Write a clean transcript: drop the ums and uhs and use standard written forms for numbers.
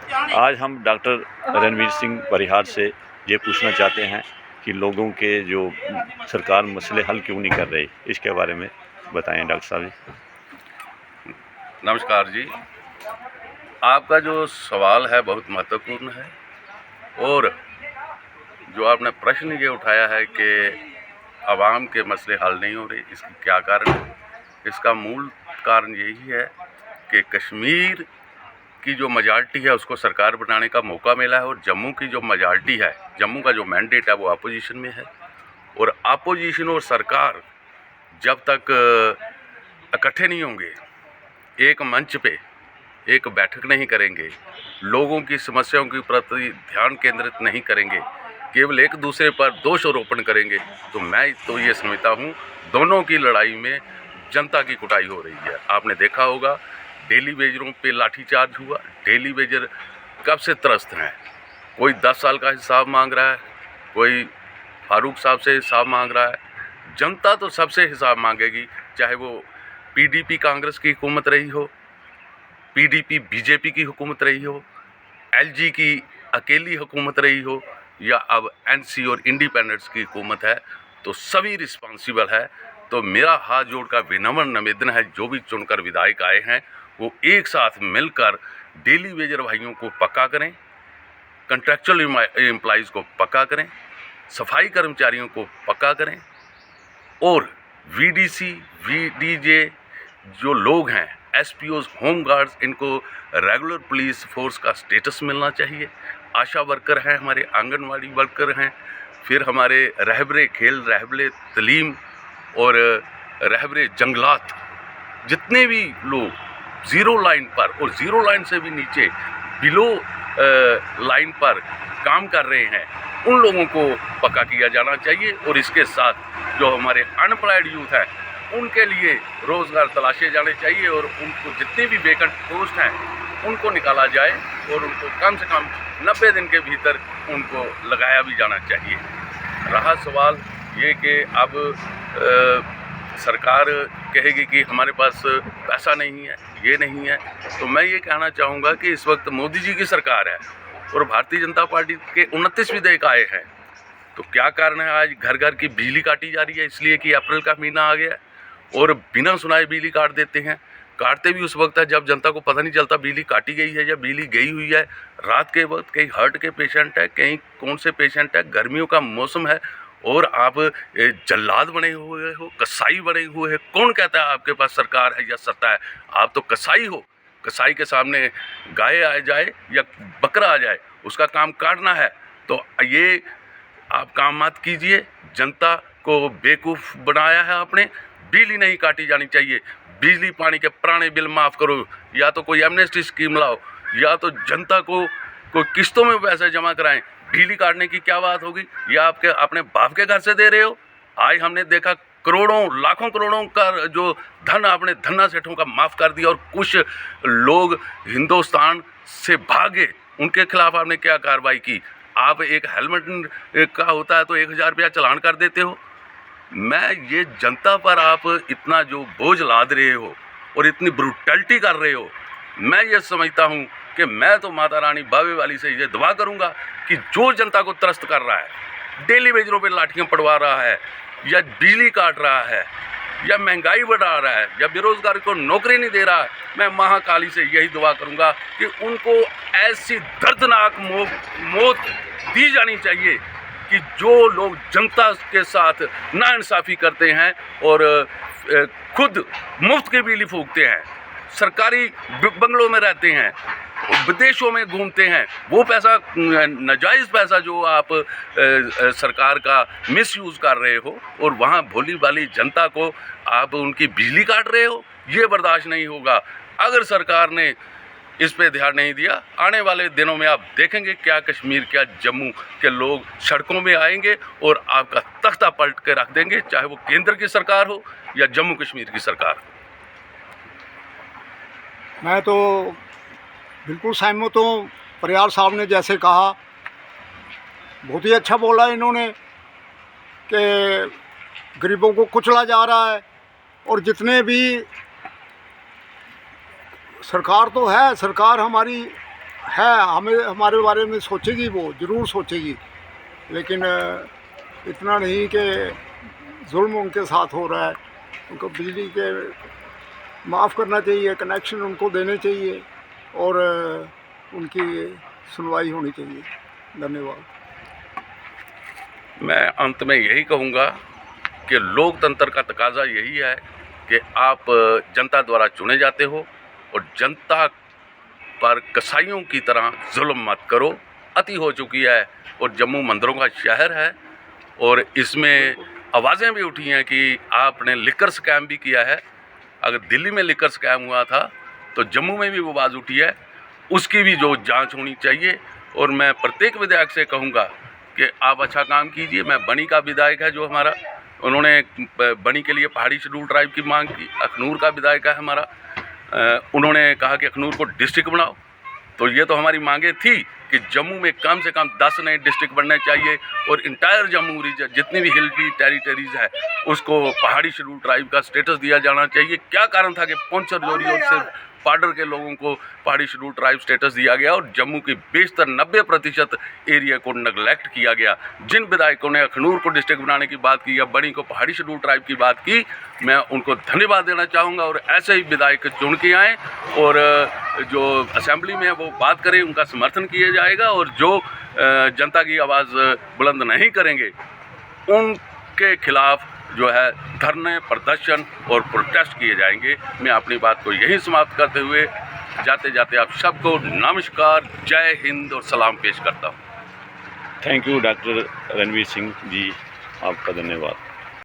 आज हम डॉक्टर रणवीर सिंह परिहार से ये पूछना चाहते हैं कि लोगों के जो सरकार मसले हल क्यों नहीं कर रही, इसके बारे में बताएं डॉक्टर साहब जी। नमस्कार जी, आपका जो सवाल है बहुत महत्वपूर्ण है और जो आपने प्रश्न ये उठाया है कि आवाम के मसले हल नहीं हो रहे, इसकी क्या कारण है। इसका मूल कारण यही है कि कश्मीर की जो मेजॉरिटी है उसको सरकार बनाने का मौका मिला है और जम्मू की जो मेजॉरिटी है, जम्मू का जो मैंडेट है वो अपोजिशन में है। और अपोजिशन और सरकार जब तक इकट्ठे नहीं होंगे, एक मंच पे एक बैठक नहीं करेंगे, लोगों की समस्याओं के प्रति ध्यान केंद्रित नहीं करेंगे, केवल एक दूसरे पर दोष आरोपण करेंगे, तो मैं तो ये समझता हूँ दोनों की लड़ाई में जनता की कुटाई हो रही है। आपने देखा होगा डेली वेजरों पे लाठीचार्ज हुआ। डेली वेजर कब से त्रस्त हैं, कोई 10 साल का हिसाब मांग रहा है, कोई फारूक साहब से हिसाब मांग रहा है। जनता तो सबसे हिसाब मांगेगी, चाहे वो पीडीपी कांग्रेस की हुकूमत रही हो, पीडीपी बीजेपी की हुकूमत रही हो, एलजी की अकेली हुकूमत रही हो, या अब एनसी और इंडिपेंडेंट्स की हुकूमत है, तो सभी रिस्पॉन्सिबल है। तो मेरा हाथ जोड़कर विनम्र निवेदन है, जो भी चुनकर विधायक आए हैं वो एक साथ मिलकर डेली वेजर भाइयों को पक्का करें, कंट्रैक्चुअल एम्प्लॉइज़ को पक्का करें, सफाई कर्मचारियों को पक्का करें और वीडीसी वीडीजे जो लोग हैं, एसपीओज, होम गार्ड्स, इनको रेगुलर पुलिस फोर्स का स्टेटस मिलना चाहिए। आशा वर्कर हैं, हमारे आंगनवाड़ी वर्कर हैं, फिर हमारे रहबरे खेल, रहबरे तलीम और रहबरे जंगलात, जितने भी लोग ज़ीरो लाइन पर और ज़ीरो लाइन से भी नीचे बिलो लाइन पर काम कर रहे हैं, उन लोगों को पक्का किया जाना चाहिए। और इसके साथ जो हमारे अनएम्प्लॉयड यूथ हैं उनके लिए रोज़गार तलाशे जाने चाहिए और उनको जितने भी वेकेंट पोस्ट हैं उनको निकाला जाए और उनको कम से कम 90 दिन के भीतर उनको लगाया भी जाना चाहिए। रहा सवाल ये कि अब सरकार कहेगी कि हमारे पास पैसा नहीं है, ये नहीं है, तो मैं ये कहना चाहूँगा कि इस वक्त मोदी जी की सरकार है और भारतीय जनता पार्टी के 29 विधेयक आए हैं। तो क्या कारण है आज घर घर की बिजली काटी जा रही है? इसलिए कि अप्रैल का महीना आ गया और बिना सुनाए बिजली काट देते हैं। काटते भी उस वक्त है जब जनता को पता नहीं चलता बिजली काटी गई है या बिजली गई हुई है। रात के वक्त कहीं हार्ट के पेशेंट है, कहीं कौन से पेशेंट है, गर्मियों का मौसम है और आप जल्लाद बने हुए हो, कसाई बने हुए हैं। कौन कहता है आपके पास सरकार है या सत्ता है? आप तो कसाई हो। कसाई के सामने गाय आ जाए या बकरा आ जाए, उसका काम काटना है। तो ये आप काम मत कीजिए। जनता को बेवकूफ़ बनाया है आपने। बिजली नहीं काटी जानी चाहिए। बिजली पानी के पुराने बिल माफ़ करो, या तो कोई एमनेस्टी स्कीम लाओ, या तो जनता को कोई किस्तों में पैसे जमा कराएं। बिजली काटने की क्या बात होगी? या आपके अपने बाप के घर से दे रहे हो? आज हमने देखा करोड़ों लाखों करोड़ों का जो धन आपने धन्ना सेठों का माफ़ कर दिया और कुछ लोग हिंदुस्तान से भागे, उनके खिलाफ आपने क्या कार्रवाई की? आप एक हेलमेट का होता है तो 1000 रुपया चालान कर देते हो। मैं ये जनता पर आप इतना जो बोझ लाद रहे हो और इतनी ब्रूटैलिटी कर रहे हो, मैं ये समझता हूँ कि मैं तो माता रानी बावे वाली से ये दुआ करूँगा कि जो जनता को त्रस्त कर रहा है, डेली वेजरों पे लाठियाँ पड़वा रहा है, या बिजली काट रहा है, या महंगाई बढ़ा रहा है, या बेरोजगार को नौकरी नहीं दे रहा है, मैं महाकाली से यही दुआ करूँगा कि उनको ऐसी दर्दनाक मौत दी जानी चाहिए कि जो लोग जनता के साथ नाइंसाफ़ी करते हैं और खुद मुफ्त की बिजली फूकते हैं, सरकारी बंगलों में रहते हैं, विदेशों में घूमते हैं, वो पैसा नाजायज़ पैसा जो आप सरकार का मिसयूज़ कर रहे हो और वहाँ भोली भाली जनता को आप उनकी बिजली काट रहे हो, ये बर्दाश्त नहीं होगा। अगर सरकार ने इस पे ध्यान नहीं दिया, आने वाले दिनों में आप देखेंगे क्या कश्मीर, क्या जम्मू के लोग सड़कों में आएंगे और आपका तख्ता पलट के रख देंगे, चाहे वो केंद्र की सरकार हो या जम्मू कश्मीर की सरकार। मैं तो बिल्कुल सहमत हूँ। परिहार साहब ने जैसे कहा, बहुत ही अच्छा बोला इन्होंने कि गरीबों को कुचला जा रहा है और जितने भी सरकार तो है, सरकार हमारी है, हमें हमारे बारे में सोचेगी, वो ज़रूर सोचेगी, लेकिन इतना नहीं कि जुल्म उनके साथ हो रहा है। उनको बिजली के माफ़ करना चाहिए, कनेक्शन उनको देने चाहिए और उनकी सुनवाई होनी चाहिए। धन्यवाद। मैं अंत में यही कहूँगा कि लोकतंत्र का तकाजा यही है कि आप जनता द्वारा चुने जाते हो और जनता पर कसाईयों की तरह जुल्म मत करो। अति हो चुकी है और जम्मू मंदिरों का शहर है और इसमें आवाज़ें भी उठी हैं कि आपने लिकर स्कैम भी किया है। अगर दिल्ली में लिकर स्कैम हुआ था तो जम्मू में भी वो आवाज़ उठी है, उसकी भी जो जांच होनी चाहिए। और मैं प्रत्येक विधायक से कहूँगा कि आप अच्छा काम कीजिए। मैं बनी का विधायक है जो हमारा, उन्होंने बनी के लिए पहाड़ी शेड्यूल ट्राइब की मांग की। अखनूर का विधायक है हमारा, उन्होंने कहा कि अखनूर को डिस्ट्रिक्ट बनाओ। तो ये तो हमारी मांगे थी कि जम्मू में कम से कम 10 नए डिस्ट्रिक्ट बनने चाहिए और इंटायर जम्मू रीजन जितनी भी हिल की टेरिटरीज है उसको पहाड़ी शेड्यूल ट्राइब का स्टेटस दिया जाना चाहिए। क्या कारण था कि पुंछ और जोरी और सिर्फ पाडर के लोगों को पहाड़ी शेड्यूल ट्राइब स्टेटस दिया गया और जम्मू की बेशतर 90% एरिया को नेगलेक्ट किया गया। जिन विधायकों ने अखनूर को डिस्ट्रिक्ट बनाने की बात की या बनी को पहाड़ी शेड्यूल ट्राइब की बात की, मैं उनको धन्यवाद देना चाहूँगा और ऐसे ही विधायक चुन के आएँ और जो असेंबली में वो बात करें उनका समर्थन किया जाएगा और जो जनता की आवाज़ बुलंद नहीं करेंगे उनके खिलाफ जो है धरने, प्रदर्शन और प्रोटेस्ट किए जाएंगे। मैं अपनी बात को यही समाप्त करते हुए जाते जाते आप सबको नमस्कार, जय हिंद और सलाम पेश करता हूँ। Thank you doctor Ranveer Singh ji, आपका धन्यवाद।